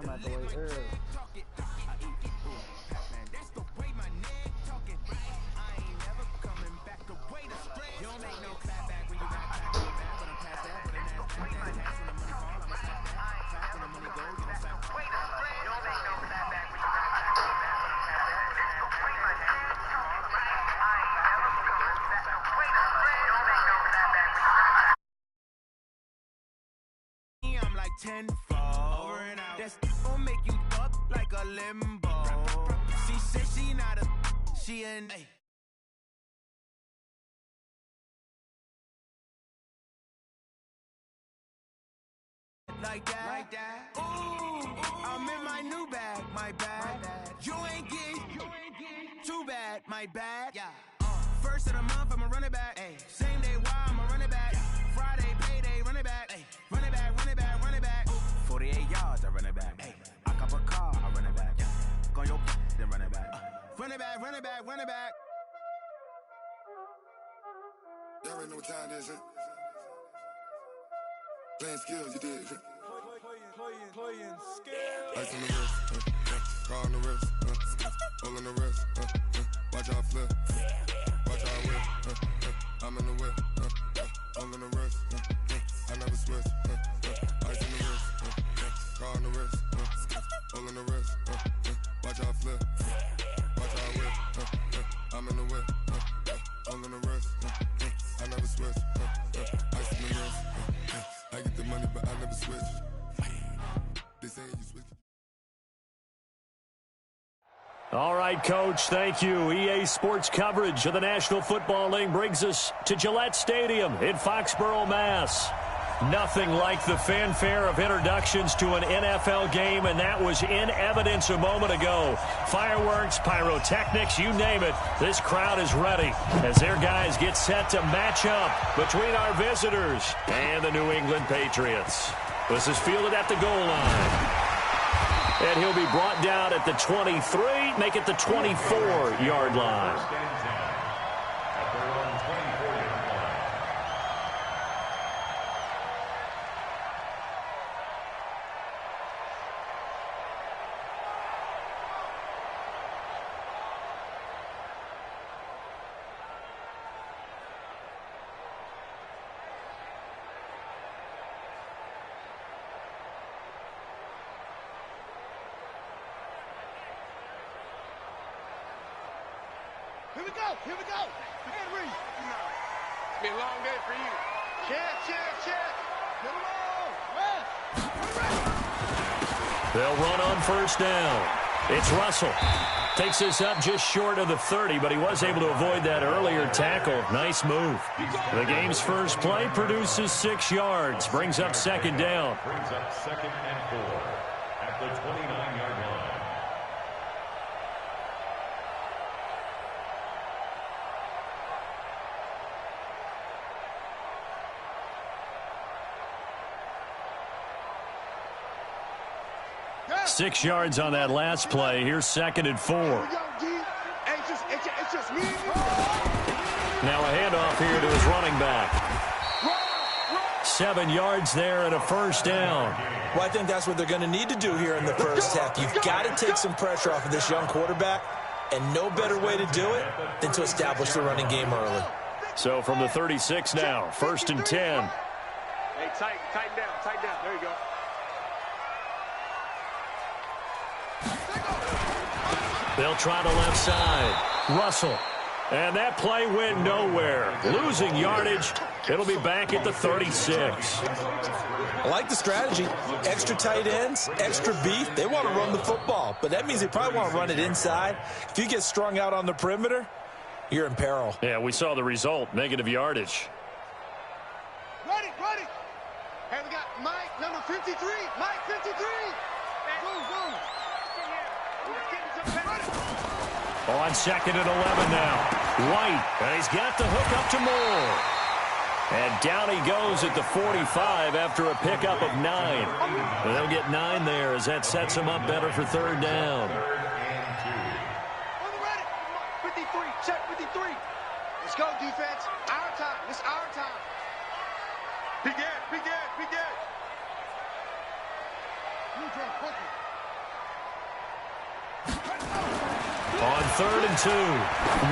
him out the way early. Tenfold. That's gonna make you up like a limbo. She said she not a, she an a. Like that. Ooh, I'm in my new bag, my bad. You ain't get too bad, my bad. Yeah. First of the month, I'ma run it back. Ay. Same day, why I'ma run it back. Friday, payday, run it back. Ay. Run it back, run it back, run it back. 48 yards, I run it back. Ay. I cop a car, I run it back. Go your then run it back. Run it back, run it back, run it back. Y'all already know what time it is, huh? Playing skills, you did. Playing skills. Ice on the wrist, car on the wrist, hole in the wrist, watch out flip, watch out whip, I'm in the whip, hole in the wrist, I never switch, ice on the wrist, car on the wrist, hole in the wrist, watch out flip, watch out whip, I'm in the whip, hole in the wrist, I never switch, ice on the wrist, I get the money but I never switch. They say you switch. All right, Coach, thank you. EA Sports coverage of the National Football League brings us to Gillette Stadium in Foxborough, Mass. Nothing like the fanfare of introductions to an NFL game, and that was in evidence a moment ago. Fireworks, pyrotechnics, you name it. This crowd is ready as their guys get set to match up between our visitors and the New England Patriots. This is fielded at the goal line. And he'll be brought down at the 23, make it the 24-yard line. Here we go. Henry. It's been a long day for you. Check. Come on. They'll run on first down. It's Russell. Takes this up just short of the 30, but he was able to avoid that earlier tackle. Nice move. The game's first play produces 6 yards. Brings up second down. Brings up 2nd and 4 at the 29-yard line. Yeah. 6 yards on that last play. Here's 2nd and 4. Now a handoff here to his running back. 7 yards there and a first down. Well, I think that's what they're going to need to do here in the first half. You've got to take some pressure off of this young quarterback, and no better way to do it than to establish the running game early. So from the 36 now, 1st and 10. Hey, tighten down. There you go. They'll try the left side. Russell. And that play went nowhere. Losing yardage. It'll be back at the 36. I like the strategy. Extra tight ends, extra beef. They want to run the football, but that means they probably want to run it inside. If you get strung out on the perimeter, you're in peril. Yeah, we saw the result. Negative yardage. Ready. Hey, we got Mike, number 53. Mike, 53. Boom. On 2nd and 11 now. White, and he's got the hook up to Moore. And down he goes at the 45 after a pickup of 9. And they'll get 9 there as that sets him up better for 3rd down. 53, check 53. Let's go, defense. Our time. It's our time. Be good. You can quickly. On 3rd and 2,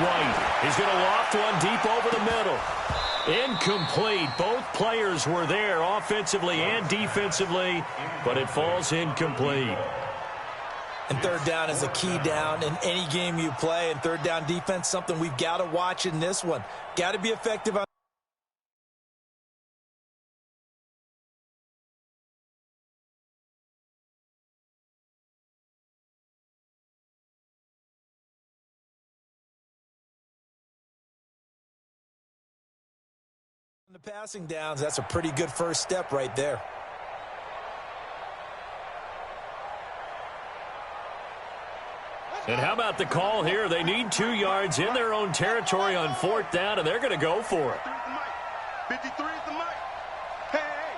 White is going to loft one deep over the middle. Incomplete. Both players were there offensively and defensively, but it falls incomplete. And 3rd down is a key down in any game you play. And 3rd down defense, something we've got to watch in this one. Got to be effective on the passing downs. That's a pretty good first step right there. And how about the call here? They need 2 yards in their own territory on 4th down, and they're going to go for it. 53 is the mic. Hey.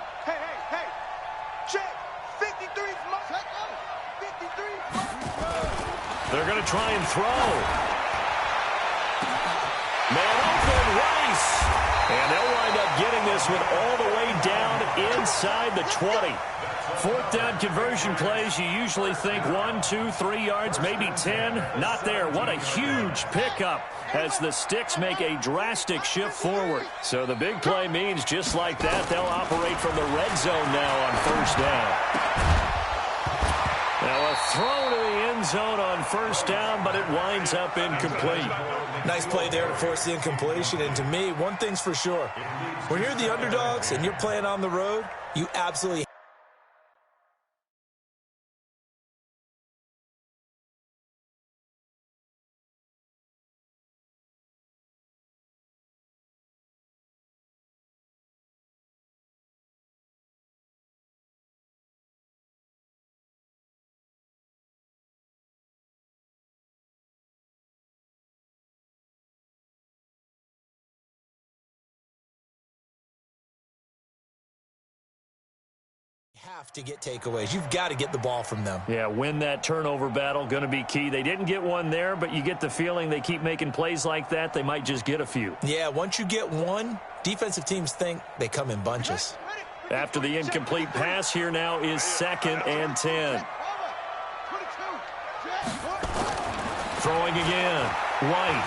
Check. 53 is the mic. 53 is the mic. They're going to try and throw. Man open, Rice. And they'll wind up getting this one all the way down inside the 20. 4th down conversion plays, you usually think 1, 2, 3 yards, maybe 10. Not there. What a huge pickup as the Sticks make a drastic shift forward. So the big play means just like that, they'll operate from the red zone now on 1st down. Now a throw to the end zone on 1st down, but it winds up incomplete. Nice play there to force the incompletion. And to me, one thing's for sure. When you're the underdogs and you're playing on the road, you absolutely have to get takeaways. You've got to get the ball from them. Yeah, win that turnover battle, going to be key. They didn't get one there, but you get the feeling they keep making plays like that, they might just get a few. Yeah, once you get one, defensive teams think they come in bunches. After the incomplete pass, here now is 2nd and 10. Throwing again. White.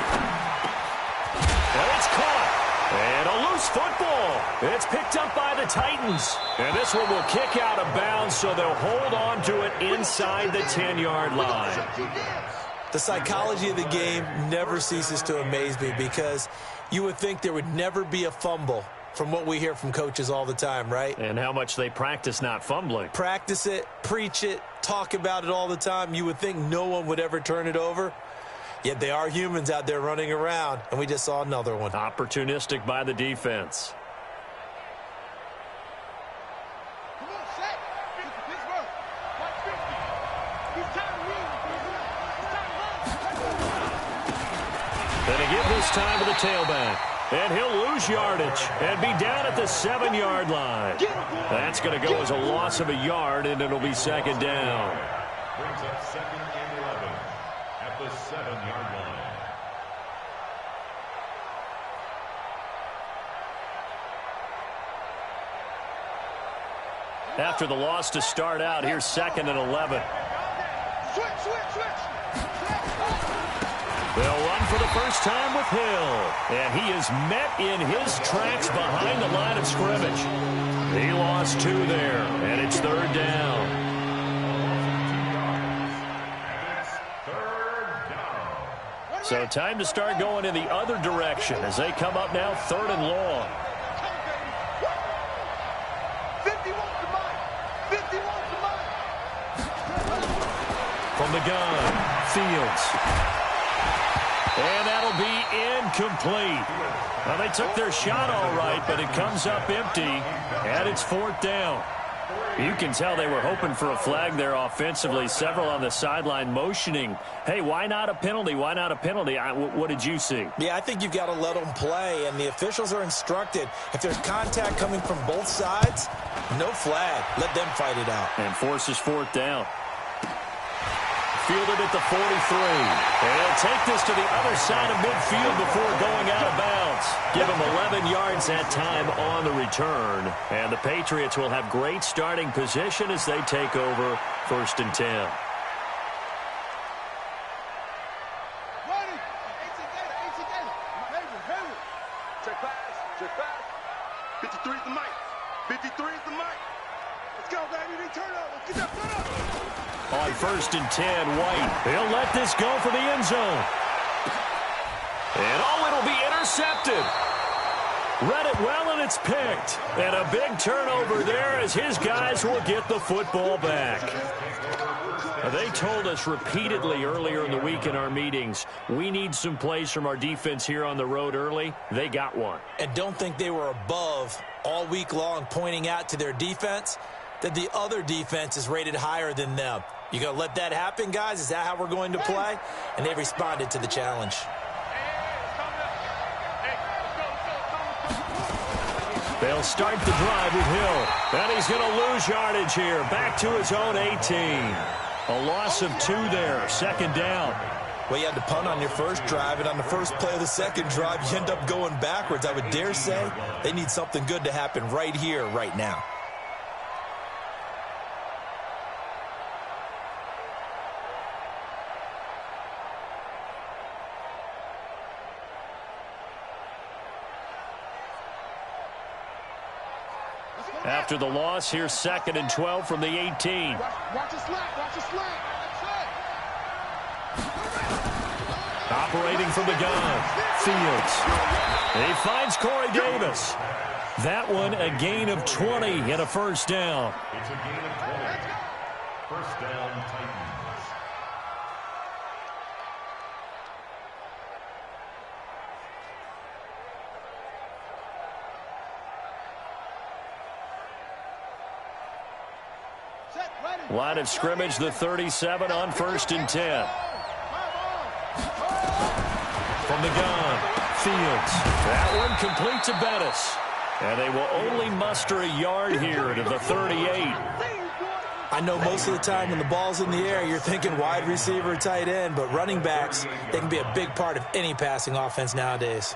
And it's caught. And a loose football. It's picked up by the Titans. And this one will kick out of bounds, so they'll hold on to it inside the 10-yard line. The psychology of the game never ceases to amaze me because you would think there would never be a fumble from what we hear from coaches all the time, right? And how much they practice not fumbling. Practice it, preach it, talk about it all the time. You would think no one would ever turn it over. Yet they are humans out there running around, and we just saw another one. Opportunistic by the defense. Then they give this time to the tailback. And he'll lose yardage and be down at the 7-yard line. That's going to go as a loss of a yard, and it'll be 2nd down. Brings up 2nd and 11 at the 7-yard line. After the loss to start out, here's 2nd and 11. They'll run for the first time with Hill. And he is met in his tracks behind the line of scrimmage. He lost 2 there, and it's 3rd down. So time to start going in the other direction as they come up now 3rd and long. From the gun, Fields. And that'll be incomplete. Well, they took their shot all right, but it comes up empty, and it's 4th down. You can tell they were hoping for a flag there offensively. Several on the sideline motioning, hey, why not a penalty? Why not a penalty? What did you see? Yeah, I think you've got to let them play, and the officials are instructed. If there's contact coming from both sides, no flag. Let them fight it out. And forces 4th down. Fielded at the 43. And he'll take this to the other side of midfield before going out of bounds. Give him 11 yards that time on the return. And the Patriots will have great starting position as they take over 1st and 10. 53 is the mic. Let's go, baby. They turn over. Get that foot up. On 1st and 10, White. He'll let this go for the end zone. And it'll be intercepted. Read it well, and it's picked. And a big turnover there as his guys will get the football back. They told us repeatedly earlier in the week in our meetings, we need some plays from our defense here on the road early. They got one. And don't think they were above all week long pointing out to their defense that the other defense is rated higher than them. You going to let that happen, guys? Is that how we're going to play? And they responded to the challenge. They'll start the drive with Hill. And he's going to lose yardage here. Back to his own 18. A loss of 2 there. 2nd down. Well, you had to punt on your first drive, and on the first play of the second drive, you end up going backwards. I would dare say they need something good to happen right here, right now. After the loss, here's 2nd and 12 from the 18. Watch the slant. Watch the slant. Operating from the gun, Fields. He finds Corey Davis. That one a gain of 20 and a 1st down. It's a gain of 20. 1st down, Titans. Line of scrimmage, the 37 on 1st and 10. From the gun, Fields. That one complete to Bettis. And they will only muster a yard here to the 38. I know most of the time when the ball's in the air, you're thinking wide receiver, tight end, but running backs, they can be a big part of any passing offense nowadays.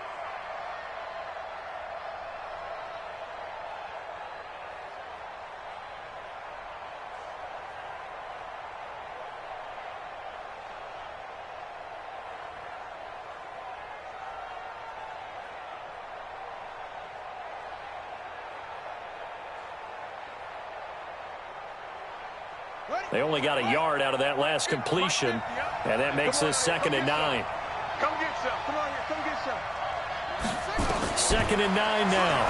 They only got a yard out of that last completion, and that makes this 2nd and 9. Come get some. Come on here. Come get some. 2nd and 9 now.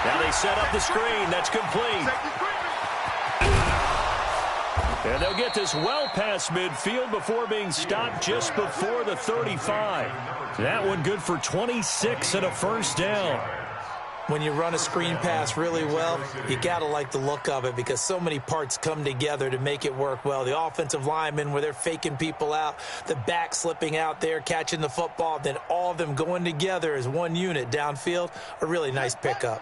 Now they set up the screen. That's complete. And they'll get this well past midfield before being stopped just before the 35. That one good for 26 and a 1st down. When you run a screen pass really well, you got to like the look of it because so many parts come together to make it work well. The offensive linemen, where they're faking people out, the back slipping out there, catching the football, then all of them going together as one unit downfield, a really nice pickup.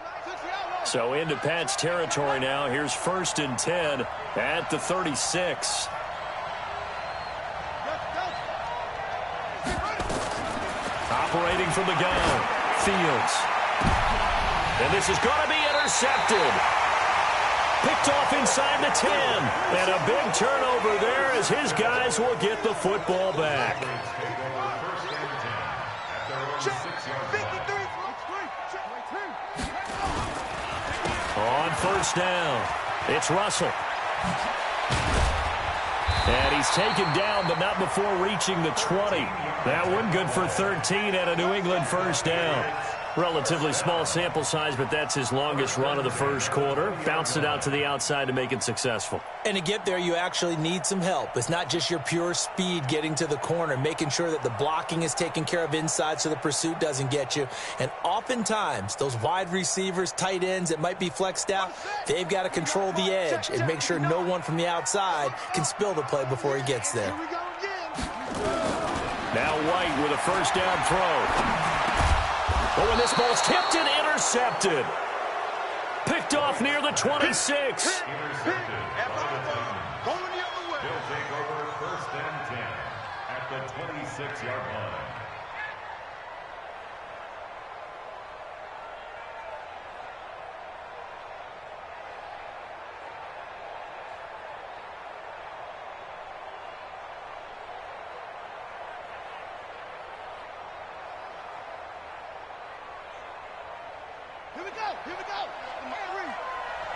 So into Pat's territory now. Here's 1st and 10 at the 36. Operating from the gun, Fields. And this is going to be intercepted. Picked off inside the 10. And a big turnover there as his guys will get the football back. On 1st down, it's Russell. And he's taken down, but not before reaching the 20. That one good for 13 and a New England 1st down. Relatively small sample size, but that's his longest run of the 1st quarter. Bounced it out to the outside to make it successful. And to get there, you actually need some help. It's not just your pure speed getting to the corner, making sure that the blocking is taken care of inside so the pursuit doesn't get you. And oftentimes, those wide receivers, tight ends that might be flexed out, they've got to control the edge and make sure no one from the outside can spill the play before he gets there. Now White with a 1st down throw. Oh, and this ball's tipped and intercepted. Picked off near the 26. Intercepted. They'll take over 1st and 10 at the 26-yard line. Here we go. Here we go. Henry.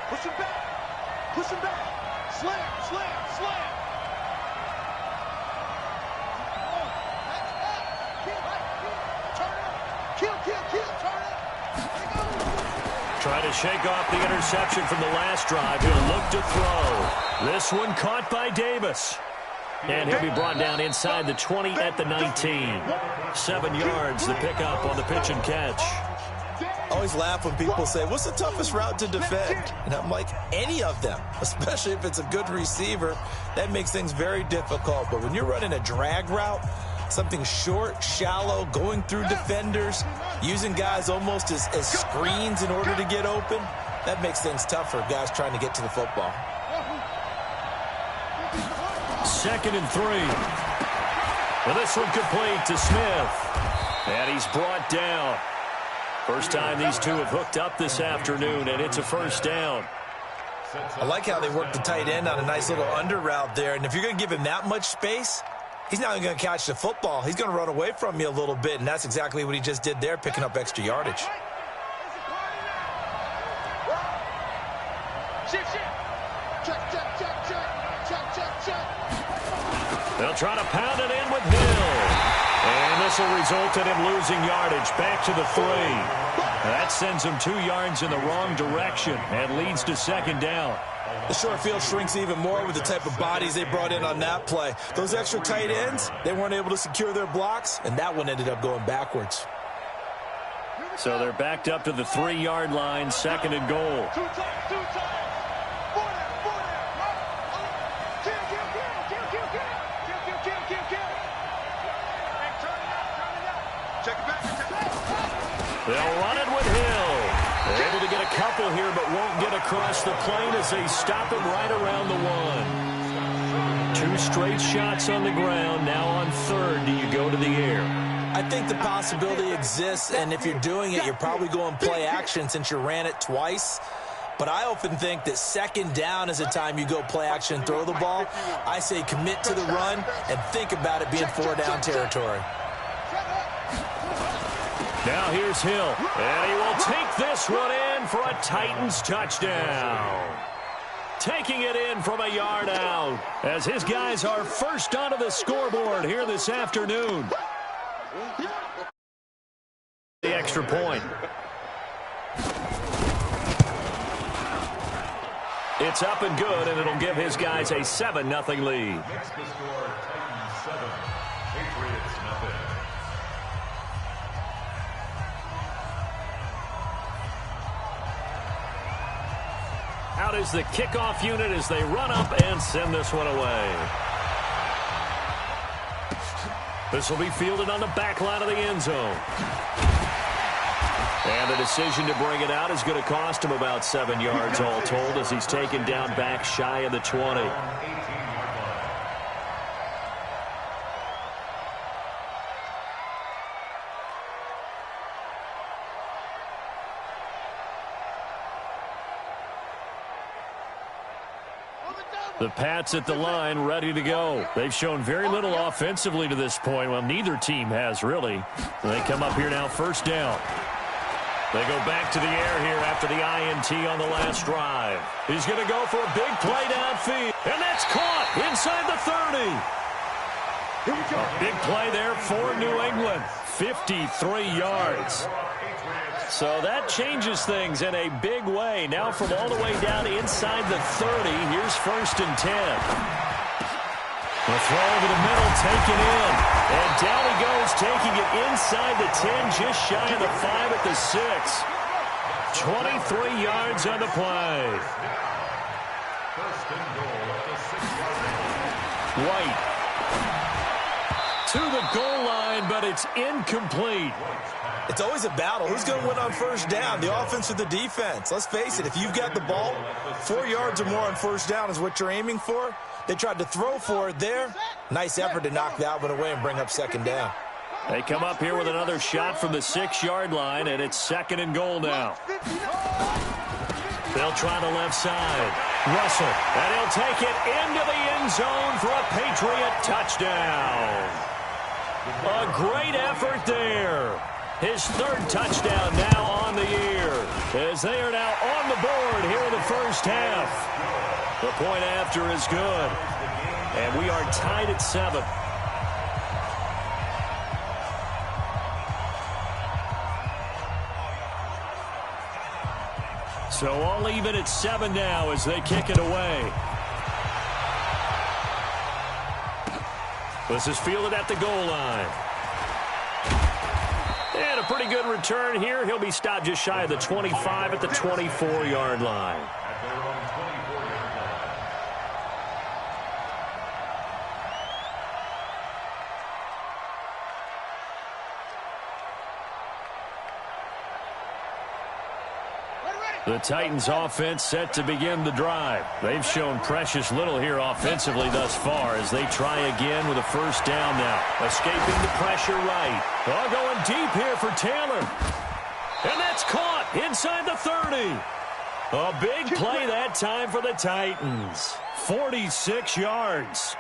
Push him back. Push him back. Slam, slam, slam. Kill, kill, kill, turn it. Trying to shake off the interception from the last drive. He'll look to throw. This one caught by Davis. And he'll be brought down inside the 20 at the 19. 7 yards, the pickup on the pitch and catch. I always laugh when people say, what's the toughest route to defend? And I'm like, any of them, especially if it's a good receiver. That makes things very difficult. But when you're running a drag route, something short, shallow, going through defenders, using guys almost as screens in order to get open, that makes things tough for guys trying to get to the football. 2nd and 3. Well, this one complete to Smith. And he's brought down. First time these two have hooked up this afternoon, and it's a first down. I like how they work the tight end on a nice little under route there. And if you're going to give him that much space, he's not going to catch the football. He's going to run away from you a little bit, and that's exactly what he just did there, picking up extra yardage. They'll try to pound it in with Hill. And this will result in him losing yardage back to the 3. That sends him 2 yards in the wrong direction and leads to 2nd down. The short field shrinks even more with the type of bodies they brought in on that play. Those extra tight ends, they weren't able to secure their blocks, and that one ended up going backwards. So they're backed up to the 3-yard line, 2nd and goal. They'll run it with Hill. They're able to get a couple here, but won't get across the plane as they stop him right around the 1. 2 straight shots on the ground. Now on 3rd, do you go to the air? I think the possibility exists, and if you're doing it, you're probably going play action since you ran it twice. But I often think that 2nd down is the time you go play action and throw the ball. I say commit to the run and think about it being 4-down territory. Now here's Hill, and he will take this one in for a Titans touchdown. Taking it in from a yard out as his guys are first onto the scoreboard here this afternoon. The extra point. It's up and good, and it'll give his guys a 7-0 lead. Next to score, Titans 7, Patriots 0. Out is the kickoff unit as they run up and send this one away. This will be fielded on the back line of the end zone. And the decision to bring it out is going to cost him about 7 yards all told as he's taken down back shy of the 20. The Pats at the line, ready to go. They've shown very little offensively to this point. Well, neither team has, really. They come up here now, first down. They go back to the air here after the INT on the last drive. He's going to go for a big play downfield. And that's caught inside the 30. A big play there for New England. 53 yards. So that changes things in a big way. Now from all the way down inside the 30, here's 1st and 10. The throw over the middle, taken in. And down he goes, taking it inside the 10, just shy of the 5 at the 6. 23 yards on the play. First and goal at the 6-yard line. White to the goal line, but it's incomplete. It's always a battle. Who's going to win on first down, the offense or the defense? Let's face it, if you've got the ball, 4 yards or more on first down is what you're aiming for. They tried to throw for it there. Nice effort to knock that one away and bring up 2nd down. They come up here with another shot from the 6-yard line, and it's 2nd and goal now. They'll try the left side. Russell, and he'll take it into the end zone for a Patriot touchdown. A great effort there. His third touchdown now on the year, as they are now on the board here in the first half. The point after is good, and we are tied at 7. So all even at 7 now as they kick it away. This is fielded at the goal line. And a pretty good return here. He'll be stopped just shy of the 25 at the 24-yard line. The Titans offense set to begin the drive. They've shown precious little here offensively thus far as they try again with a first down now. Escaping the pressure right. Oh, going deep here for Taylor. And that's caught inside the 30. A big play that time for the Titans. 46 yards.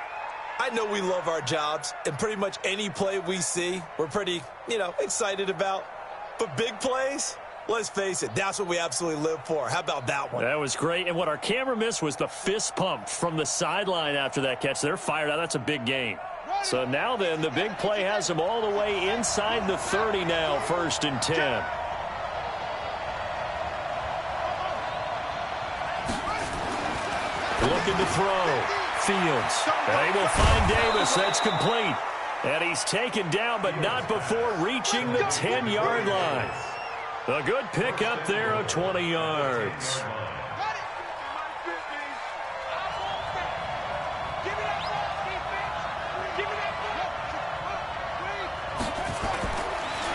I know we love our jobs, and pretty much any play we see, we're pretty, excited about. But big plays? Let's face it, that's what we absolutely live for. How about that one? That was great. And what our camera missed was the fist pump from the sideline after that catch. They're fired out. That's a big game. So now then, the big play has them all the way inside the 30 now, 1st and 10. Looking to throw. Fields. And they will find Davis. That's complete. And he's taken down, but not before reaching the 10-yard line. A good pickup there of 20 yards.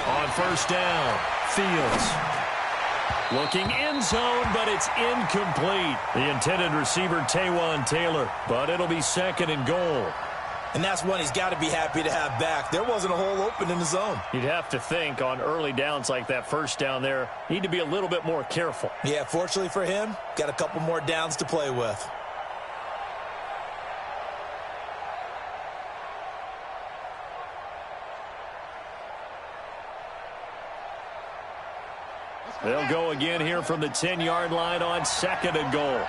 On first down, Fields. Looking end zone, but it's incomplete. The intended receiver, Taywan Taylor, but it'll be 2nd and goal. And that's one he's got to be happy to have back. There wasn't a hole open in the zone. You'd have to think on early downs like that first down there, need to be a little bit more careful. Yeah, fortunately for him, got a couple more downs to play with. They'll go again here from the 10-yard line on 2nd and goal.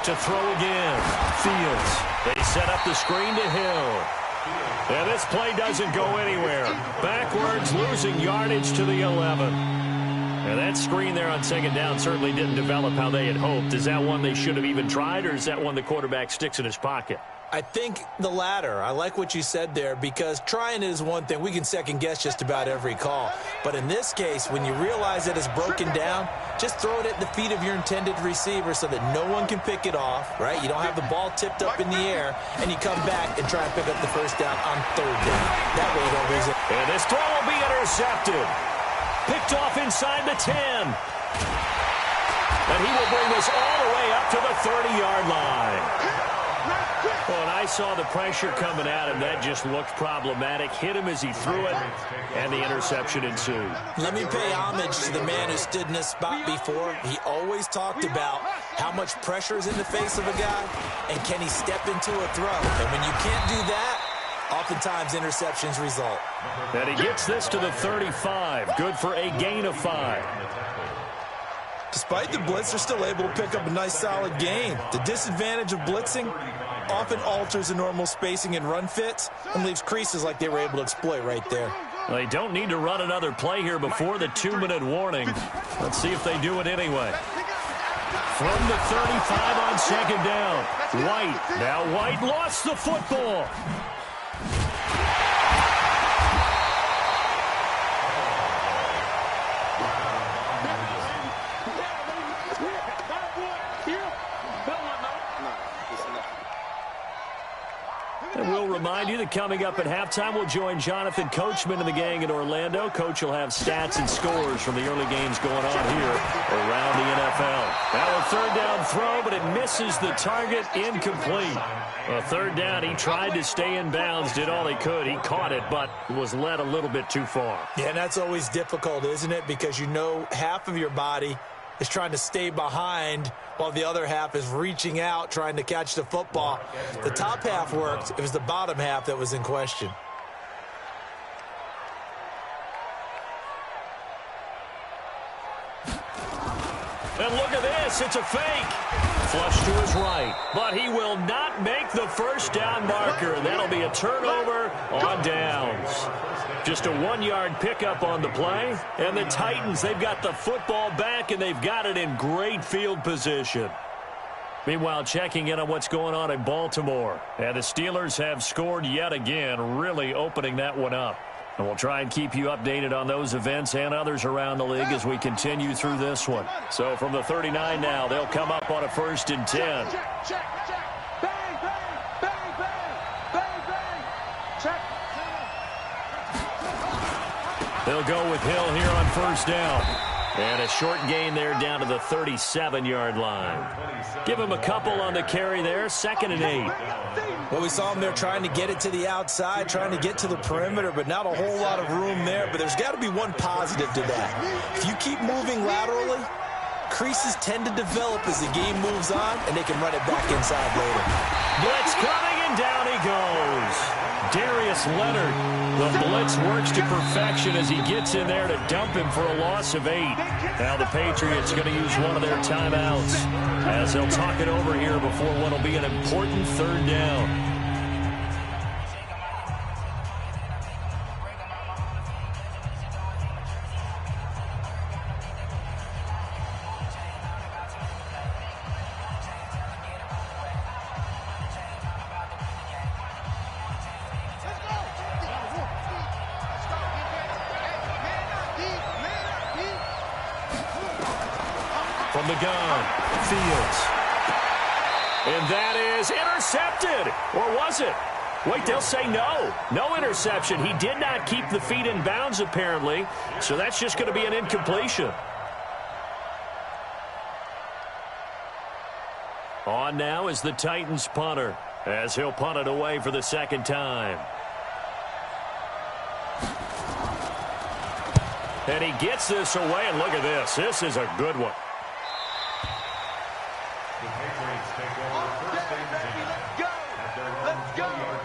To throw again. Fields. They set up the screen to Hill. And this play doesn't go anywhere. Backwards, losing yardage to the 11. And that screen there on 2nd down certainly didn't develop how they had hoped. Is that one they should have even tried, or is that one the quarterback sticks in his pocket? I think the latter. I like what you said there, because trying it is one thing. We can second-guess just about every call. But in this case, when you realize that it's broken down, just throw it at the feet of your intended receiver so that no one can pick it off, right? You don't have the ball tipped up in the air, and you come back and try and pick up the first down on 3rd down. That way you don't lose it. And this throw will be intercepted. Picked off inside the 10. And he will bring this all the way up to the 30-yard line. Well, and I saw the pressure coming at him. That just looked problematic. Hit him as he threw it, and the interception ensued. Let me pay homage to the man who stood in this spot before. He always talked about how much pressure is in the face of a guy, and can he step into a throw. And when you can't do that, oftentimes interceptions result. And he gets this to the 35. Good for a gain of 5. Despite the blitz, they're still able to pick up a nice, solid gain. The disadvantage of blitzing often alters the normal spacing and run fits and leaves creases like they were able to exploit right there. They don't need to run another play here before the 2-minute warning. Let's see if they do it anyway. From the 35 on 2nd down. White. Now White lost the football. And we'll remind you that coming up at halftime, we'll join Jonathan Coachman and the gang in Orlando. Coach will have stats and scores from the early games going on here around the NFL. Now a 3rd down throw, but it misses the target, incomplete. A 3rd down, he tried to stay in bounds, did all he could. He caught it, but was led a little bit too far. Yeah, and that's always difficult, isn't it? Because you know half of your body is trying to stay behind while the other half is reaching out, trying to catch the football. The top half worked. It was the bottom half that was in question. And look at this. It's a fake. Flush to his right. But he will not make the first down marker. That'll be a turnover on downs. Just a 1-yard pickup on the play. And the Titans, they've got the football back, and they've got it in great field position. Meanwhile, checking in on what's going on in Baltimore. And the Steelers have scored yet again, really opening that one up. And we'll try and keep you updated on those events and others around the league as we continue through this one. So from the 39 now, they'll come up on a 1st and 10. Check, check, check. Bang, bang, bang, bang, bang, bang. Check. They'll go with Hill here on 1st down. And a short gain there down to the 37-yard line. Give him a couple on the carry there, 2nd and 8. Well, we saw him there trying to get it to the outside, trying to get to the perimeter, but not a whole lot of room there. But there's got to be one positive to that. If you keep moving laterally, creases tend to develop as the game moves on, and they can run it back inside later. Blitz coming, and down he goes. Darius Leonard, the blitz works to perfection as he gets in there to dump him for a loss of 8. Now the Patriots going to use one of their timeouts as they'll talk it over here before what will be an important 3rd down. From the gun, Fields. And that is intercepted. Or was it? Wait, they'll say no. No interception. He did not keep the feet in bounds, apparently. So that's just going to be an incompletion. On now is the Titans punter, as he'll punt it away for the 2nd time. And he gets this away, and look at this. This is a good one. The Patriots take over 1st and 10 at their own 2-yard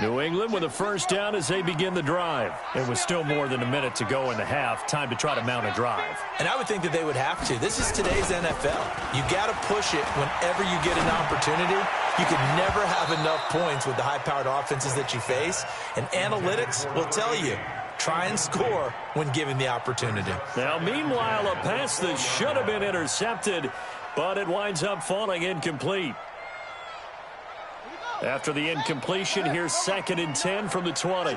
line. New England with a 1st down as they begin the drive. It was still more than a minute to go in the half. Time to try to mount a drive. And I would think that they would have to. This is today's NFL. You got to push it whenever you get an opportunity. You can never have enough points with the high-powered offenses that you face. And analytics will tell you, try and score when given the opportunity. Now, meanwhile, a pass that should have been intercepted, but it winds up falling incomplete. After the incompletion, here's 2nd and 10 from the 20.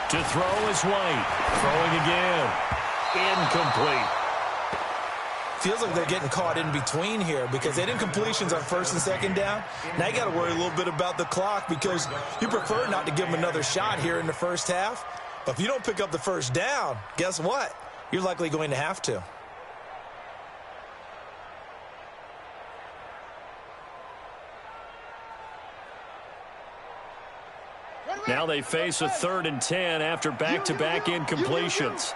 To throw is White. Throwing again. Incomplete. Feels like they're getting caught in between here because they had incompletions on 1st and 2nd down. Now you got to worry a little bit about the clock because you prefer not to give them another shot here in the 1st half. But if you don't pick up the 1st down, guess what? You're likely going to have to. Now they face a 3rd and 10 after back-to-back incompletions.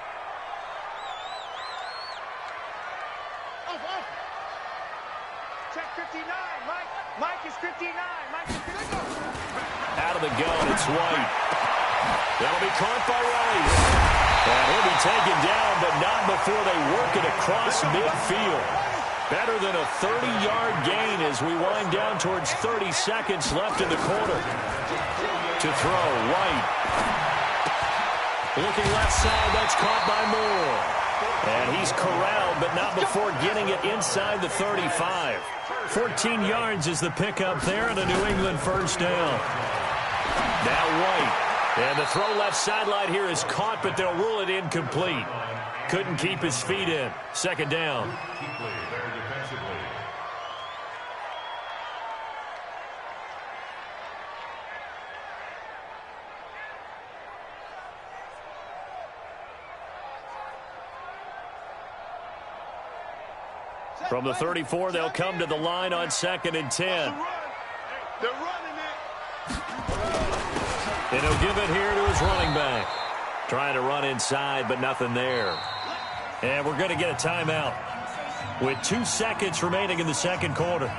Check 59. Mike is 59. Mike is 59. Out of the gun, it's White. That'll be caught by Rice. And he'll be taken down, but not before they work it across midfield. Better than a 30-yard gain as we wind down towards 30 seconds left in the quarter. To throw, White. Looking left side, that's caught by Moore. And he's corralled, but not before getting it inside the 35. 14 yards is the pickup there, and a New England 1st down. Now White. And the throw left sideline here is caught, but they'll rule it incomplete. Couldn't keep his feet in. 2nd down. From the 34, they'll come to the line on 2nd and 10. They're running it. And he'll give it here to his running back. Trying to run inside, but nothing there. And we're going to get a timeout with 2 seconds remaining in the second quarter.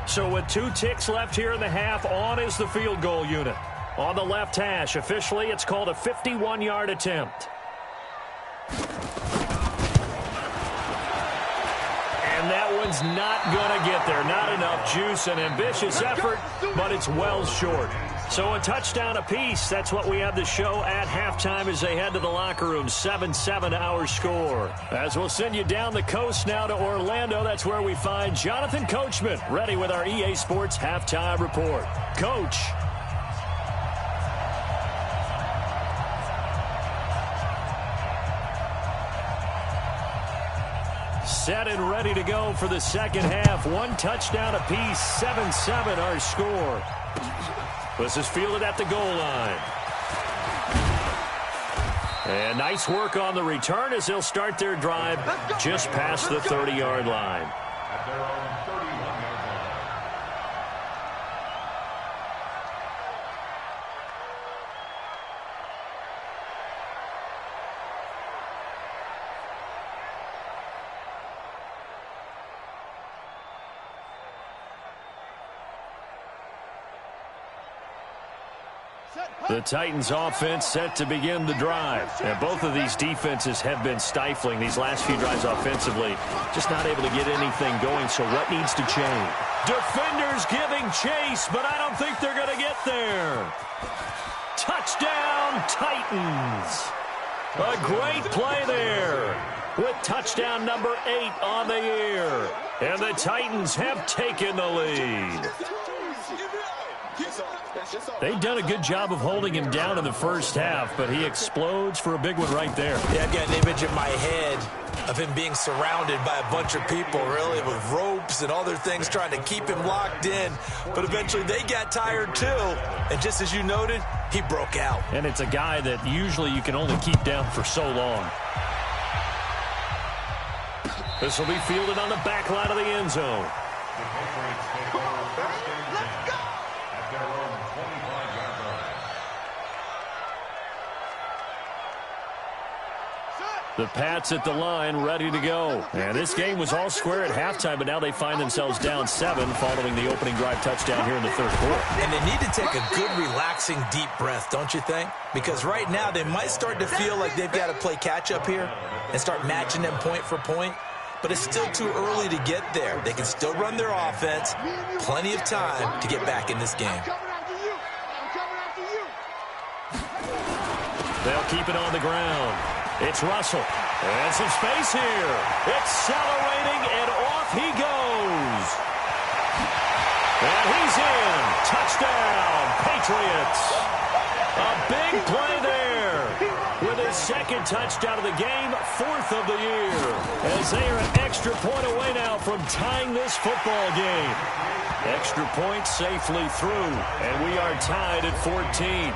So with 2 ticks left here in the half, on is the field goal unit. On the left hash, officially, it's called a 51-yard attempt. And that one's not going to get there. Not enough juice, an ambitious effort, but it's well short. So a touchdown apiece. That's what we have the show at halftime as they head to the locker room. 7-7 our score. As we'll send you down the coast now to Orlando, that's where we find Jonathan Coachman ready with our EA Sports halftime report. Coach. Set and ready to go for the second half. 1 touchdown apiece. 7-7 our score. This is fielded at the goal line. And nice work on the return as they'll start their drive just past the 30-yard line. At their own 31-yard line. The Titans offense set to begin the drive. And both of these defenses have been stifling these last few drives offensively. Just not able to get anything going, so what needs to change? Defenders giving chase, but I don't think they're going to get there. Touchdown, Titans. A great play there with touchdown number 8 on the year. And the Titans have taken the lead. They've done a good job of holding him down in the first half, but he explodes for a big one right there. Yeah, I've got an image in my head of him being surrounded by a bunch of people, really, with ropes and other things trying to keep him locked in. But eventually they got tired too. And just as you noted, he broke out. And it's a guy that usually you can only keep down for so long. This will be fielded on the back line of the end zone. The Pats at the line, ready to go. And this game was all square at halftime, but now they find themselves down 7 following the opening drive touchdown here in the third quarter. And they need to take a good, relaxing, deep breath, don't you think? Because right now they might start to feel like they've got to play catch-up here and start matching them point for point. But it's still too early to get there. They can still run their offense. Plenty of time to get back in this game. They'll keep it on the ground. It's Russell. And some space here. Accelerating, and off he goes. And he's in. Touchdown, Patriots. A big play there. With his second touchdown of the game, 4th of the year. As they are an extra point away now from tying this football game. Extra point safely through, and we are tied at 14.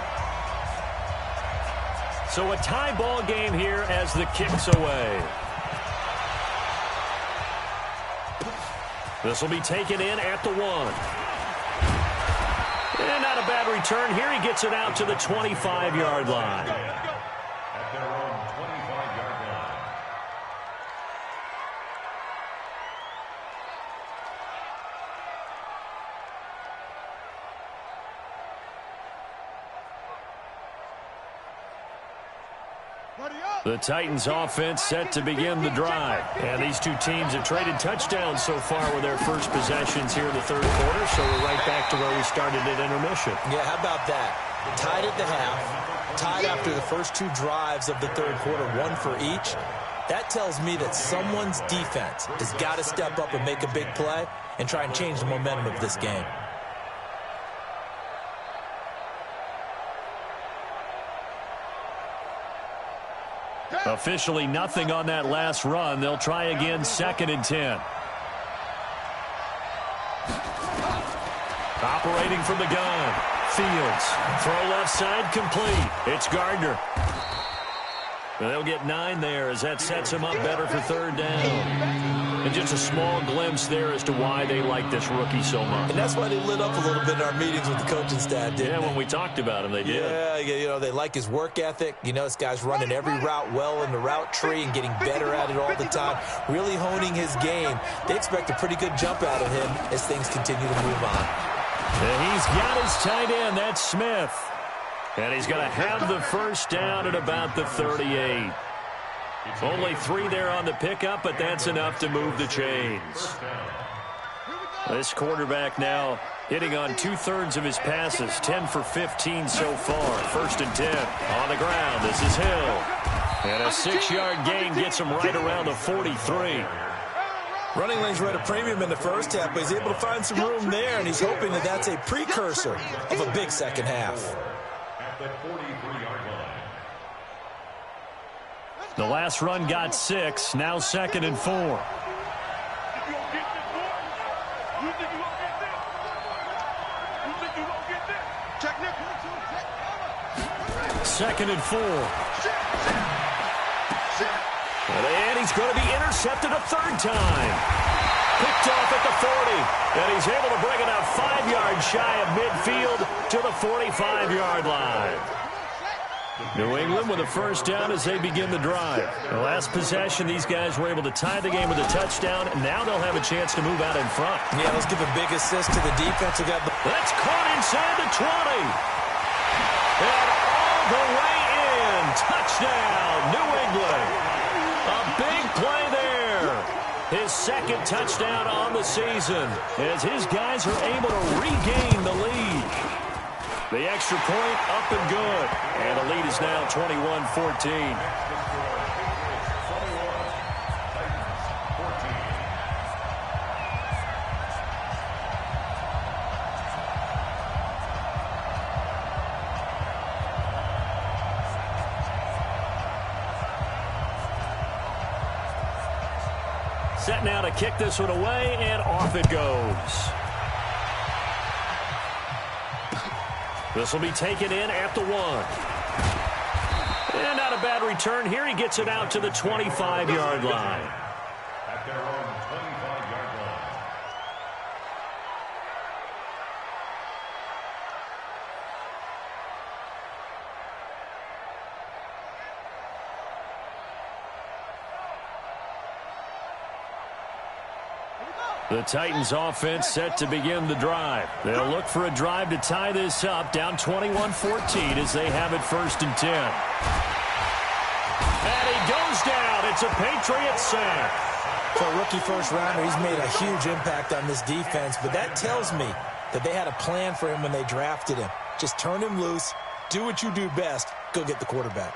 So a tie ball game here as the kick's away. This will be taken in at the 1. And not a bad return here. He gets it out to the 25-yard line. At their own 25-yard line. The Titans offense set to begin the drive. And these two teams have traded touchdowns so far with their first possessions here in the third quarter. So we're right back to where we started at intermission. Yeah, how about that? Tied at the half, tied after the first 2 drives of the third quarter, 1 for each. That tells me that someone's defense has got to step up and make a big play and try and change the momentum of this game. Officially nothing on that last run. They'll try again, 2nd and 10. Operating from the gun. Fields. Throw left side complete. It's Gardner. They'll get 9 there as that sets him up better for 3rd down. And just a small glimpse there as to why they like this rookie so much. And that's why they lit up a little bit in our meetings with the coaching staff, didn't they? When we talked about him, they did. Yeah, you know, they like his work ethic. You know, this guy's running every route well in the route tree and getting better at it all the time, really honing his game. They expect a pretty good jump out of him as things continue to move on. And he's got his tight end, that's Smith. And he's going to have the first down at about the 38. Only 3 there on the pickup, but that's enough to move the chains. This quarterback now hitting on 2/3 of his passes, 10 for 15 so far. 1st and 10 on the ground. This is Hill. And a 6-yard gain gets him right around the 43. Running lanes were at a premium in the first half, but he's able to find some room there, and he's hoping that that's a precursor of a big second half. At the 43-yard line. The last run got 6, now 2nd and 4. 2nd and 4. And he's going to be intercepted a 3rd time. Picked off at the 40. And he's able to bring it out 5 yards shy of midfield to the 45-yard line. New England with a first down as they begin the drive. The last possession, these guys were able to tie the game with a touchdown, and now they'll have a chance to move out in front. Yeah, let's give a big assist to the defense. That's caught inside the 20. And all the way in. Touchdown, New England. A big play there. His 2nd touchdown on the season as his guys are able to regain the lead. The extra point up and good. And the lead is now 21-14. Set now to kick this one away, and off it goes. This will be taken in at the 1. And not a bad return here. He gets it out to the 25-yard line. At their own 25-yard line. The Titans offense set to begin the drive. They'll look for a drive to tie this up, down 21-14 as they have it 1st and 10. And he goes down. It's a Patriot sack. For a rookie first-rounder, he's made a huge impact on this defense, but that tells me that they had a plan for him when they drafted him. Just turn him loose, do what you do best, go get the quarterback.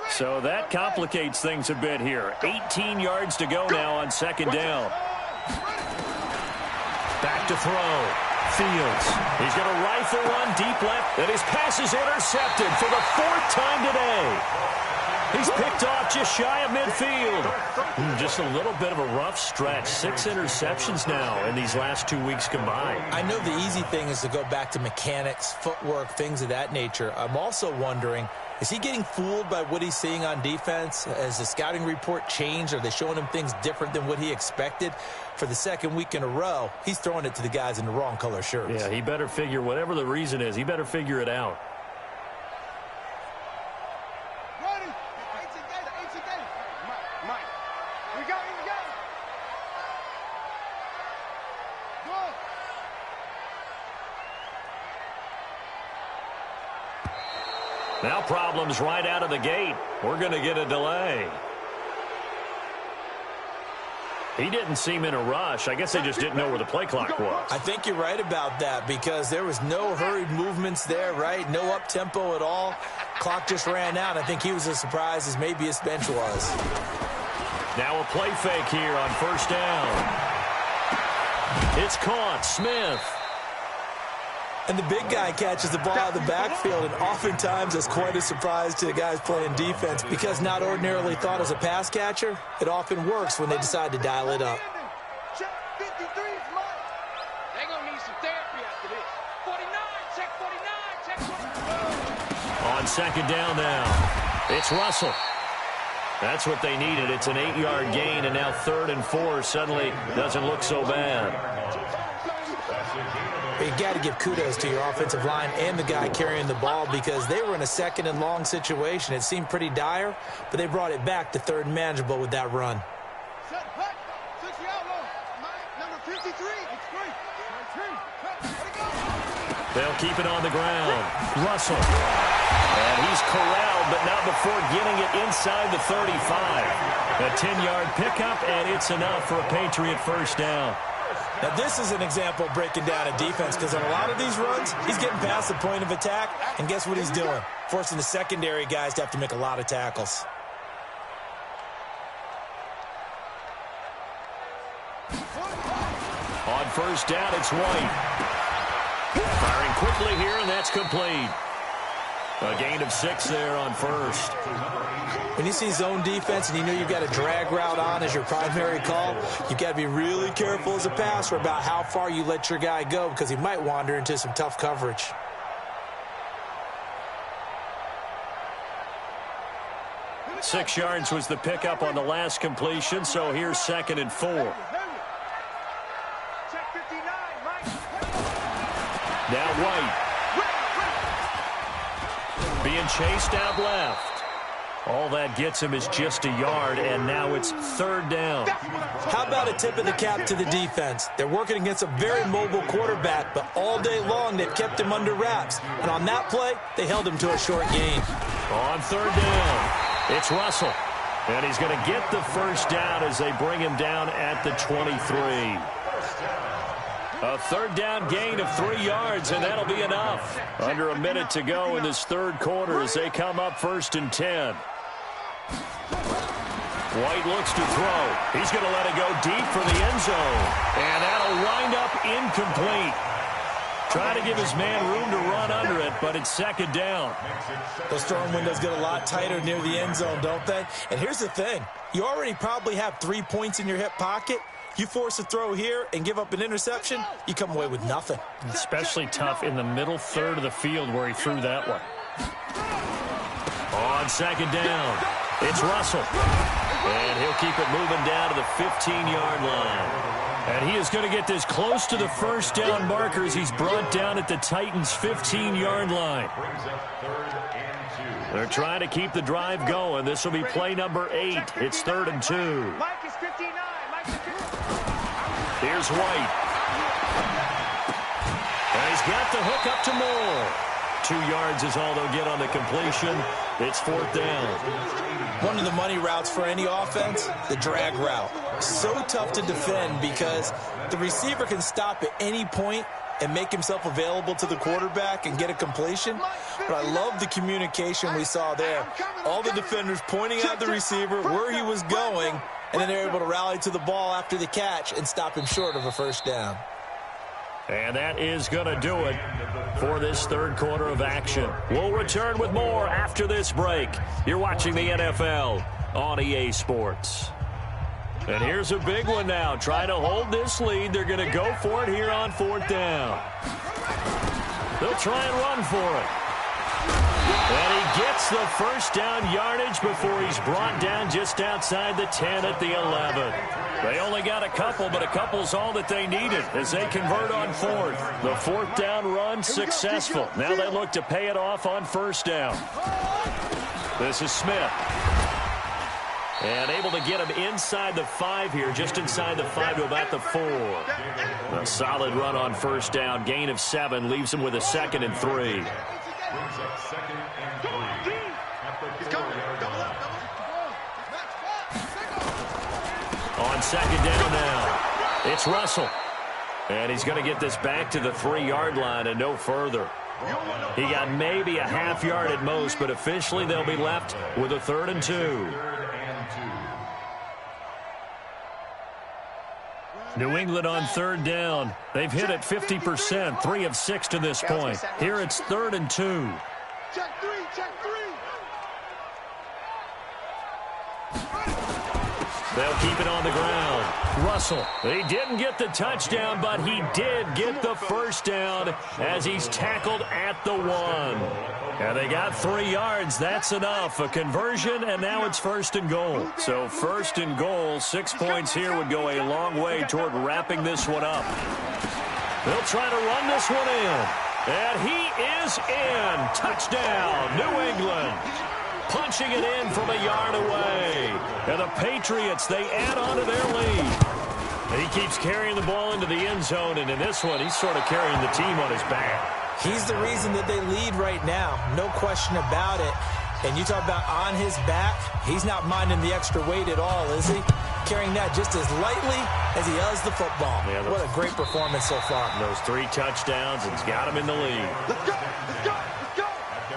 So that complicates things a bit here. 18 yards to go now on 2nd down. Back to throw. Fields. He's going to rifle one deep left, and his pass is intercepted for the 4th time today. He's picked off just shy of midfield. Just a little bit of a rough stretch. 6 interceptions now in these last 2 weeks combined. I know the easy thing is to go back to mechanics, footwork, things of that nature. I'm also wondering, is he getting fooled by what he's seeing on defense? Has the scouting report changed? Are they showing him things different than what he expected? For the 2nd week in a row, he's throwing it to the guys in the wrong color shirts. Yeah, he better figure, whatever the reason is, he better figure it out. Now problems right out of the gate. We're going to get a delay. He didn't seem in a rush. I guess they just didn't know where the play clock was. I think you're right about that because there was no hurried movements there, right? No up-tempo at all. Clock just ran out. I think he was as surprised as maybe his bench was. Now a play fake here on 1st down. It's caught. Smith. And the big guy catches the ball out of the backfield, and oftentimes that's quite a surprise to the guys playing defense because not ordinarily thought as a pass catcher, it often works when they decide to dial it up. They're going to need some therapy out On second down now, it's Russell. That's what they needed. It's an 8-yard gain, and now 3rd and 4 suddenly doesn't look so bad. You got to give kudos to your offensive line and the guy carrying the ball because they were in a 2nd and long situation. It seemed pretty dire, but they brought it back to 3rd and manageable with that run. They'll keep it on the ground. Russell. And he's corralled, but not before getting it inside the 35. A 10-yard pickup, and it's enough for a Patriot first down. Now, this is an example of breaking down a defense because on a lot of these runs, he's getting past the point of attack, and guess what he's doing? Forcing the secondary guys to have to make a lot of tackles. On first down, it's White. Firing quickly here, and that's complete. A gain of 6 there on first. When you see zone defense and you know you've got a drag route on as your primary call, you've got to be really careful as a passer about how far you let your guy go because he might wander into some tough coverage. Six yards was the pickup on the last completion, so here's 2nd and 4. Now White. Being chased out left. All that gets him is just a yard, and now it's 3rd down. How about a tip of the cap to the defense? They're working against a very mobile quarterback, but all day long they've kept him under wraps. And on that play, they held him to a short gain. On 3rd down, it's Russell. And he's going to get the first down as they bring him down at the 23. A 3rd down gain of 3 yards, and that'll be enough. Under a minute to go in this 3rd quarter as they come up 1st and 10. White looks to throw. He's going to let it go deep for the end zone. And that'll wind up incomplete. Trying to give his man room to run under it, but it's 2nd down. Those throwing windows get a lot tighter near the end zone, don't they? And here's the thing. You already probably have 3 points in your hip pocket. You force a throw here and give up an interception, you come away with nothing. Especially tough in the middle third of the field where he threw that one. On 2nd down, it's Russell. And he'll keep it moving down to the 15-yard line. And he is going to get this close to the first down marker as he's brought down at the Titans' 15-yard line. They're trying to keep the drive going. This will be play number 8. It's 3rd and 2. Here's White. And he's got the hook up to Moore. 2 yards is all they'll get on the completion. It's 4th down. One of the money routes for any offense, the drag route. So tough to defend because the receiver can stop at any point and make himself available to the quarterback and get a completion. But I love the communication we saw there. All the defenders pointing out the receiver where he was going, and then they're able to rally to the ball after the catch and stop him short of a first down. And that is going to do it for this 3rd quarter of action. We'll return with more after this break. You're watching the NFL on EA Sports. And here's a big one now. Trying to hold this lead. They're going to go for it here on 4th down. They'll try and run for it. And he gets the first down yardage before he's brought down just outside the 10 at the 11. They only got a couple, but a couple's all that they needed as they convert on 4th. The 4th down run successful. Now they look to pay it off on 1st down. This is Smith. And able to get him inside the 5 here, just inside the 5 to about the 4. A solid run on 1st down. Gain of 7 leaves him with a 2nd and 3. On 2nd down now, it's Russell. And he's going to get this back to the 3-yard line and no further. He got maybe a half yard at most, but officially they'll be left with a 3rd and 2. New England on 3rd down. They've hit it 50%, 3 of 6 to this point. Here it's 3rd and 2. Check 3, check 3. They'll keep it on the ground. Russell, he didn't get the touchdown, but he did get the first down as he's tackled at the 1. And they got 3 yards. That's enough. A conversion, and now it's 1st and goal. So 1st and goal, 6 points here would go a long way toward wrapping this one up. They'll try to run this one in. And he is in. Touchdown, New England. Punching it in from a yard away. And the Patriots, they add on to their lead. He keeps carrying the ball into the end zone, and in this one, he's sort of carrying the team on his back. He's the reason that they lead right now. No question about it. And you talk about on his back, he's not minding the extra weight at all, is he? Carrying that just as lightly as he does the football. Yeah, what a great performance so far. Those 3 touchdowns, and he's got him in the lead. Let's go! Let's go! Let's go!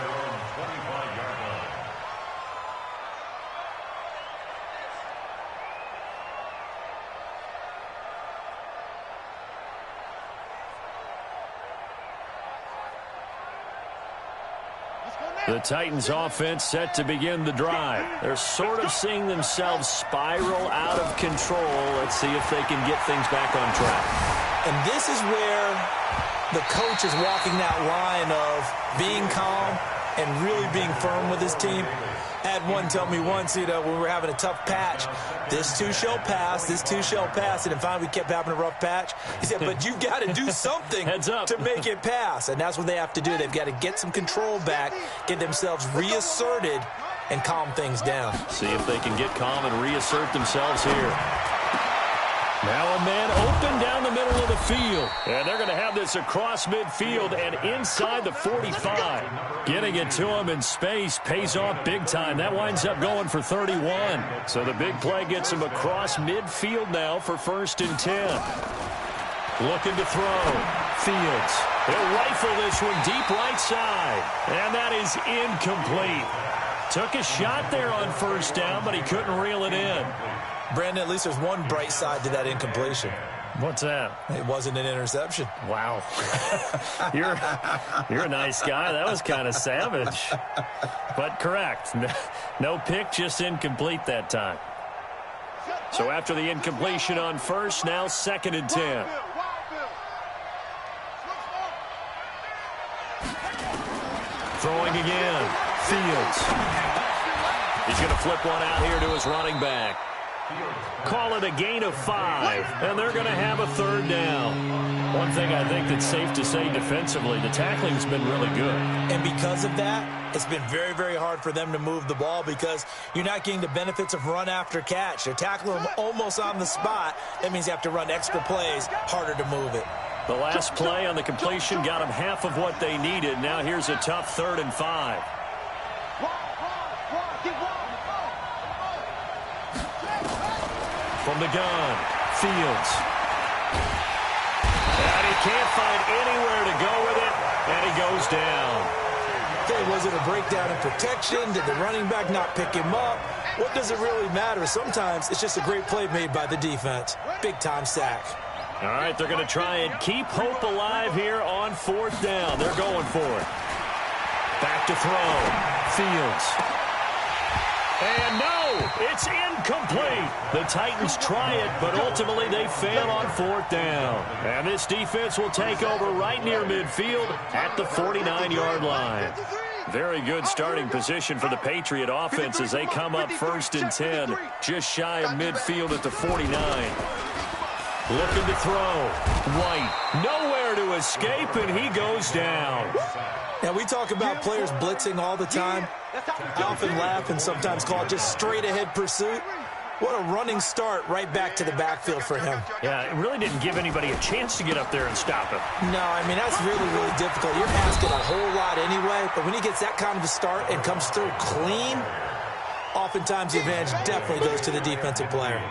The Titans offense set to begin the drive. They're sort of seeing themselves spiral out of control. Let's see if they can get things back on track. And this is where the coach is walking that line of being calm and really being firm with his team. I had one tell me once, when we were having a tough patch, this too shall pass, this too shall pass. And then finally we kept having a rough patch. He said, but you got to do something to make it pass. And that's what they have to do. They've got to get some control back, get themselves reasserted, and calm things down. See if they can get calm and reassert themselves here. Now a man open down the middle of the field. And they're going to have this across midfield and inside the 45. Getting it to him in space pays off big time. That winds up going for 31. So the big play gets him across midfield now for 1st and 10. Looking to throw. Fields. He'll rifle this one deep right side. And that is incomplete. Took a shot there on 1st down, but he couldn't reel it in. Brandon, at least there's one bright side to that incompletion. What's that? It wasn't an interception. Wow. You're a nice guy. That was kind of savage. But correct. No pick, just incomplete that time. So after the incompletion on 1st, now 2nd and 10. Throwing again. Fields. He's going to flip one out here to his running back. Call it a gain of 5, and they're going to have a 3rd down. One thing I think that's safe to say defensively, the tackling's been really good. And because of that, it's been very, very hard for them to move the ball because you're not getting the benefits of run after catch. They're tackling them almost on the spot. That means you have to run extra plays, harder to move it. The last play on the completion got them half of what they needed. Now here's a tough 3rd and 5. From the gun, Fields. And he can't find anywhere to go with it, and he goes down. Okay, was it a breakdown in protection? Did the running back not pick him up? What does it really matter? Sometimes it's just a great play made by the defense. Big-time sack. All right, they're going to try and keep hope alive here on 4th down. They're going for it. Back to throw. Fields. And no, it's incomplete. The Titans try it, but ultimately they fail on 4th down. And this defense will take over right near midfield at the 49-yard line. Very good starting position for the Patriot offense as they come up 1st and 10, just shy of midfield at the 49. Looking to throw. White, nowhere to escape, and he goes down. Now, we talk about players blitzing all the time. I often laugh and sometimes call it just straight-ahead pursuit. What a running start right back to the backfield for him. Yeah, it really didn't give anybody a chance to get up there and stop him. No, I mean, that's really, really difficult. You're asking a whole lot anyway, but when he gets that kind of a start and comes through clean, oftentimes the advantage definitely goes to the defensive player.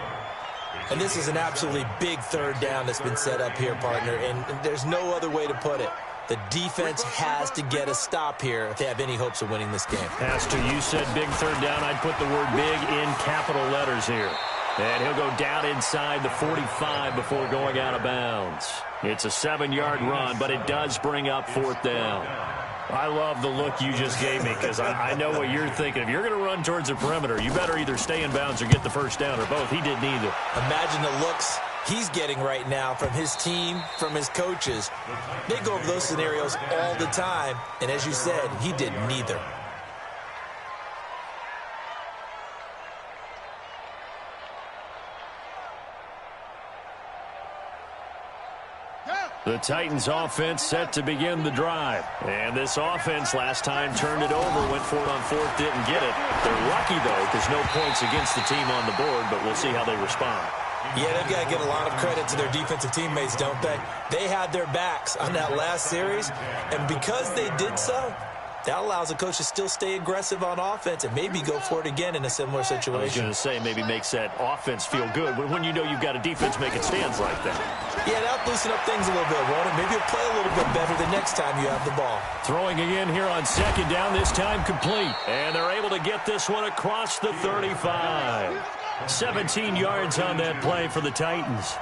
And this is an absolutely big 3rd down that's been set up here, partner, and there's no other way to put it. The defense has to get a stop here if they have any hopes of winning this game. Has to. You said big 3rd down. I'd put the word big in capital letters here. And he'll go down inside the 45 before going out of bounds. It's a 7-yard run, but it does bring up 4th down. I love the look you just gave me because I know what you're thinking. If you're going to run towards the perimeter, you better either stay in bounds or get the first down or both. He did neither. Imagine the looks he's getting right now from his team, from his coaches. They go over those scenarios all the time, and as you said, he did neither. The Titans offense set to begin the drive. And this offense last time turned it over, went for it on fourth, didn't get it. They're lucky, though, because no points against the team on the board, but we'll see how they respond. Yeah, they've got to give a lot of credit to their defensive teammates, don't they? They had their backs on that last series, and because they did so, that allows the coach to still stay aggressive on offense and maybe go for it again in a similar situation. I was going to say maybe makes that offense feel good when you know you've got a defense making stands like that. Yeah, that'll loosen up things a little bit, won't it? Maybe you'll play a little bit better the next time you have the ball. Throwing again here on second down, this time complete. And they're able to get this one across the 35. 17 yards on that play for the Titans.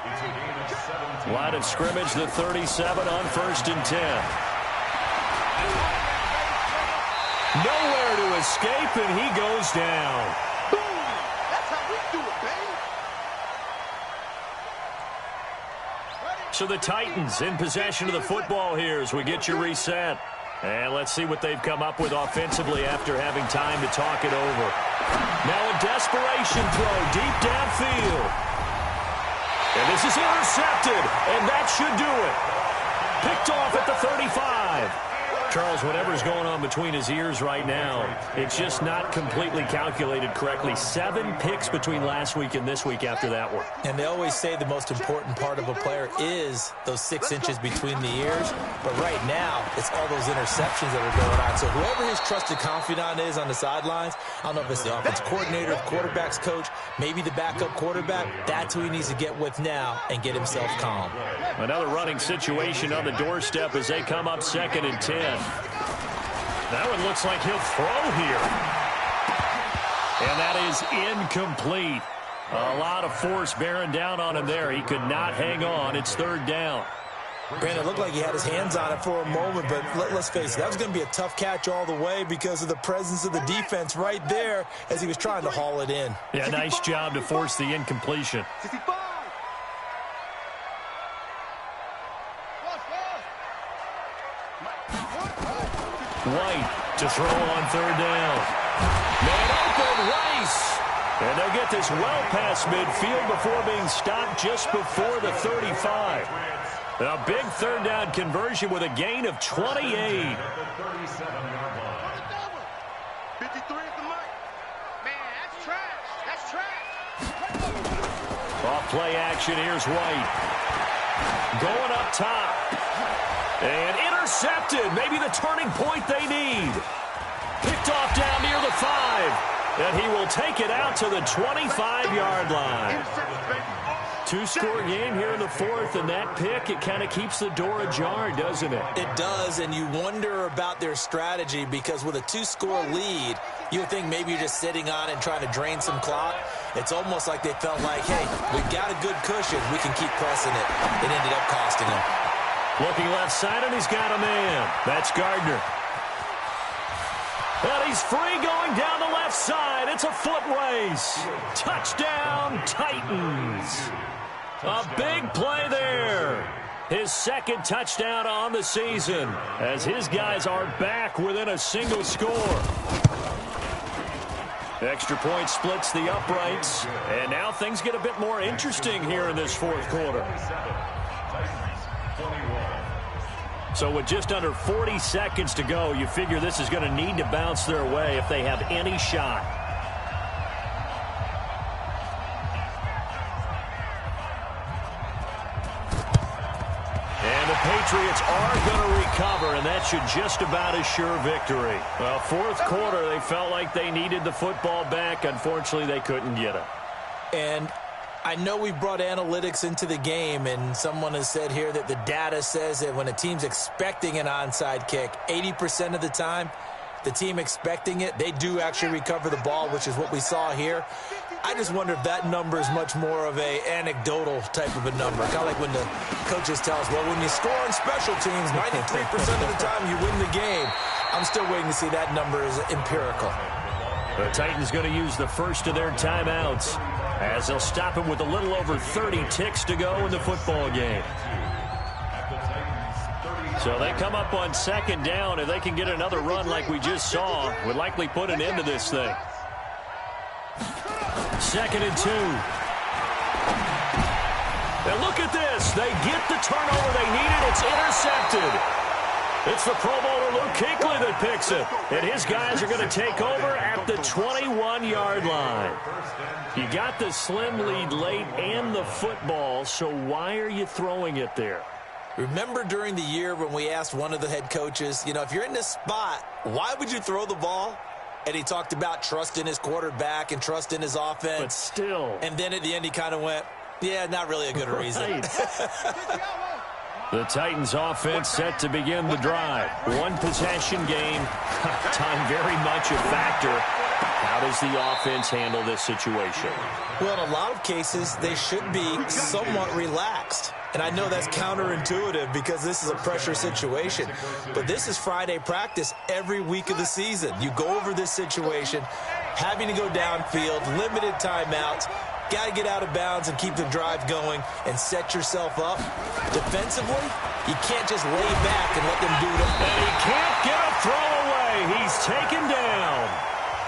Line of scrimmage, the 37 on 1st and 10. Nowhere to escape, and he goes down. Boom! That's how we do it, baby. So the Titans in possession of the football here as we get you reset. And let's see what they've come up with offensively after having time to talk it over. Now a desperation throw deep downfield. And this is intercepted, and that should do it. Picked off at the 35. Charles, whatever's going on between his ears right now, it's just not completely calculated correctly. 7 picks between last week and this week after that one. And they always say the most important part of a player is those 6 inches between the ears. But right now, it's all those interceptions that are going on. So whoever his trusted confidant is on the sidelines, I don't know if it's the offense coordinator, the quarterback's coach, maybe the backup quarterback, that's who he needs to get with now and get himself calm. Another running situation on the doorstep as they come up 2nd and 10. That one looks like he'll throw here. And that is incomplete. A lot of force bearing down on him there. He could not hang on. It's 3rd down. Granted, it looked like he had his hands on it for a moment, but let's face it, that was going to be a tough catch all the way because of the presence of the defense right there as he was trying to haul it in. Yeah, nice job to force the incompletion. 65. White to throw on 3rd down. Man open, Rice. And they'll get this well past midfield before being stopped just before the 35. A big 3rd down conversion with a gain of 28. 53 is the mark. Man, that's trash. That's trash. Off play action, here's White. Going up top. And intercepted. Maybe the turning point they need. Picked off down near the 5. And he will take it out to the 25-yard line. 2-score game here in the 4th, and that pick, it kind of keeps the door ajar, doesn't it? It does, and you wonder about their strategy because with a 2-score lead, you would think maybe you're just sitting on it and trying to drain some clock. It's almost like they felt like, hey, we've got a good cushion. We can keep pressing it. It ended up costing them. Looking left side, and he's got a man. That's Gardner. And he's free going down the left side. It's a foot race. Touchdown, Titans. A big play there. His 2nd touchdown on the season as his guys are back within a single score. Extra point splits the uprights. And now things get a bit more interesting here in this 4th quarter. So with just under 40 seconds to go, you figure this is going to need to bounce their way if they have any shot. And the Patriots are going to recover, and that should just about assure victory. Well, 4th quarter, they felt like they needed the football back. Unfortunately, they couldn't get it. And I know we brought analytics into the game, and someone has said here that the data says that when a team's expecting an onside kick, 80% of the time, the team expecting it, they do actually recover the ball, which is what we saw here. I just wonder if that number is much more of a anecdotal type of a number. Kind of like when the coaches tell us, well, when you score on special teams, 93% of the time you win the game. I'm still waiting to see that number is empirical. The Titans going to use the first of their timeouts as they'll stop him with a little over 30 ticks to go in the football game. So they come up on second down. If they can get another run like we just saw, would likely put an end to this thing. 2nd and 2. And look at this. They get the turnover they needed. It's intercepted. It's the Pro Bowler Luke Kuechly that picks it. And his guys are going to take over at the 21-yard line. You got the slim lead late and the football, so why are you throwing it there? Remember during the year when we asked one of the head coaches, if you're in this spot, why would you throw the ball? And he talked about trust in his quarterback and trust in his offense. But still. And then at the end he kind of went, yeah, not really a good reason. The Titans offense set to begin the drive. One possession game. Time very much a factor. How does the offense handle this situation? Well, in a lot of cases, they should be somewhat relaxed. And I know that's counterintuitive because this is a pressure situation. But this is Friday practice every week of the season. You go over this situation, having to go downfield, limited timeouts, got to get out of bounds and keep the drive going and set yourself up. Defensively, you can't just lay back and let them do it. And he can't get a throw away. He's taken down.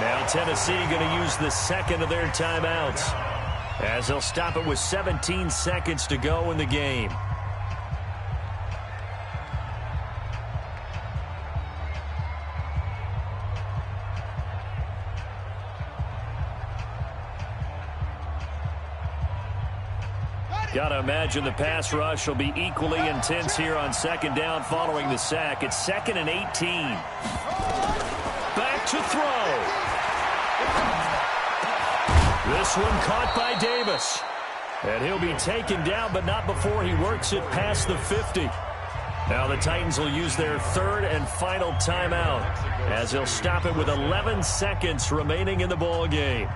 Now Tennessee going to use the second of their timeouts as they'll stop it with 17 seconds to go in the game. Got to imagine the pass rush will be equally intense here on second down following the sack. It's 2nd and 18. Back to throw. This one caught by Davis. And he'll be taken down, but not before he works it past the 50. Now the Titans will use their third and final timeout as they'll stop it with 11 seconds remaining in the ball game.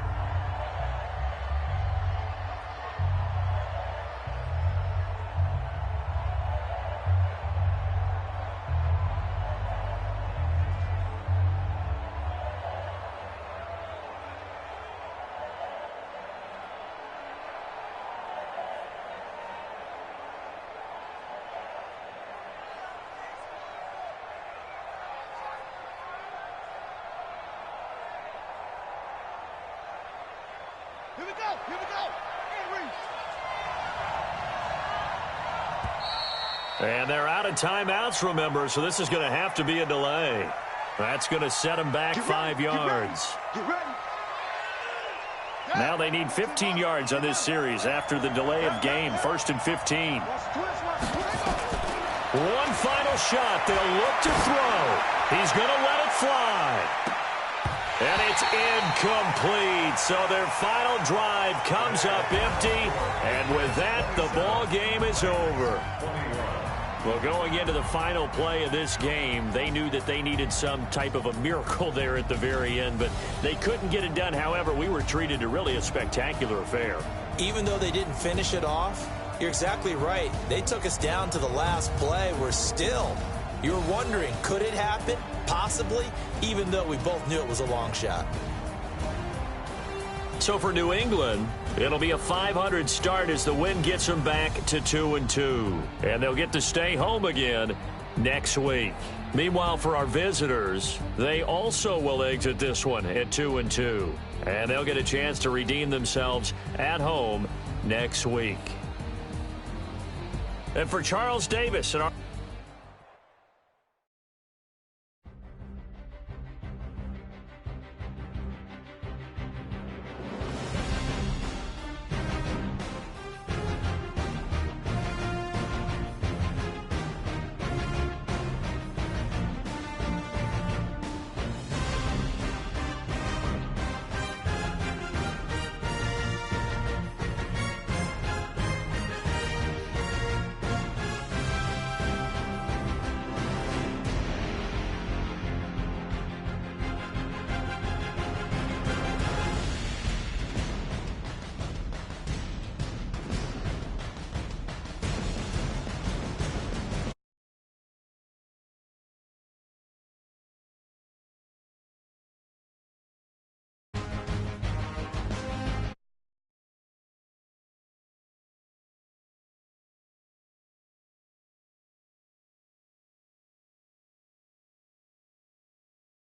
Here we go, here we go. And they're out of timeouts, remember, so this is going to have to be a delay. That's going to set them back 5 yards. Get ready. Now they need 15 yards on this series after the delay of game. 1st and 15. One final shot. They'll look to throw. He's going to let it fly. And it's incomplete. So their final drive comes up empty. And with that, the ball game is over. Well, going into the final play of this game, they knew that they needed some type of a miracle there at the very end, but they couldn't get it done. However, we were treated to really a spectacular affair. Even though they didn't finish it off, you're exactly right. They took us down to the last play. We're still, you were wondering, could it happen? Possibly, even though we both knew it was a long shot. So for New England, it'll be a .500 start as the win gets them back to 2-2. And they'll get to stay home again next week. Meanwhile, for our visitors, they also will exit this one at 2-2. And they'll get a chance to redeem themselves at home next week. And for Charles Davis and our